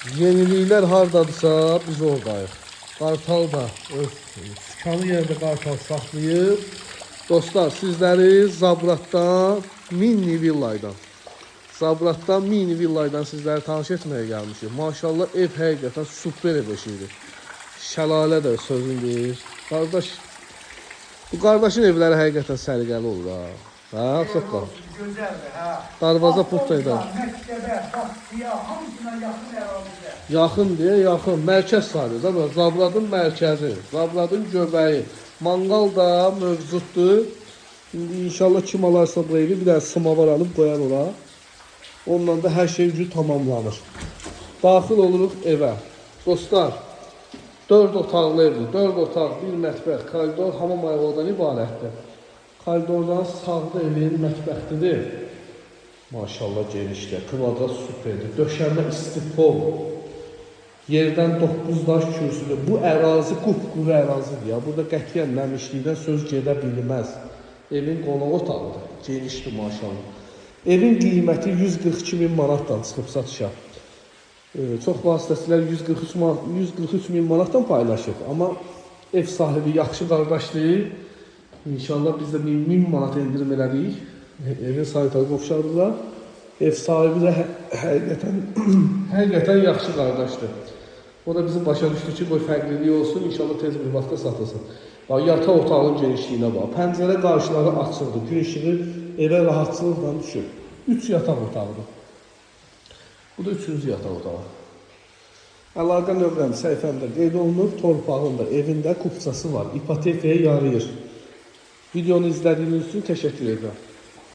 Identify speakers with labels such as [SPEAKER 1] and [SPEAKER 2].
[SPEAKER 1] Yeniliklər hardadırsa biz oradayıq. Qartal da öz sıkanı yerdə qartal saxlayıb. Dostlar, sizləri Zabratdan mini villaydan sizləri tanış etməyə gəlmişik. Maşallah ev həqiqətən super ev eşidir. Şəlalə də sözün deyir. Qardaş, bu qardaşın evləri həqiqətən səliqəli olur ha. Ha, Ağsaqqal.
[SPEAKER 2] Gözəldir, hə.
[SPEAKER 1] Darvaza putlaydı.
[SPEAKER 2] Məktəbə, qapıya, hamısına yaxın ərazidə.
[SPEAKER 1] Yaxın deyə yaxın. Mərkəz sayılır. Zabradın mərkəzi, Zabradın göbəyi. Manqal da mövcuddur. İndi inşallah kim alarsa bu evi bir dənə sımavar alıb qoyar ola. Ondan da hər şey gücü tamamlanır. Daxil oluruq evə. Dostlar, 4 otaqlı evdir. 4 otaq, 1 mətbəx, koridor, hamam ayaqlardan ibarətdir. Koridordan sağda evin mətbəxtidir. Maşallah genişdir. Kvadrat süperdir. Döşəmə istipol. Yerdən 9 daş kürsüdür. Bu ərazi qupquru ərazidir ya. Burada qətiyyən nəmişlikdən söz gedə bilməz. Evin qonaq otağıdır. Genişdir maşallah. Evin qiyməti 142 min manatdan çıxıb satışa. Çox vasitəsilər 143 min manatdan paylaşıb. Amma ev sahibi yaxşı qardaşdır. İnşallah biz də 1000 manat endirim elədik. Evin saytları qovşardılar. Ev sahibi də həqiqətən yaxşı qardaşdır. O da bizi başa düşdü ki, qoy fərqliliyi olsun. İnşallah tez bir vaxtda satılsın. Yataq otağının genişliyinə bax. Pəncərə qarşıları açıqdır. Gün işığı evə rahatçılıqla düşür. 3 yataq otağıdır. Bu da 3-cü yataq otağı. Əlaqə nömrəm səhifəmdə qeyd olunub. Torpağında, evində kupçası var. İpotekaya yarayır. Videonu izlədiyiniz üçün təşəkkür edirəm.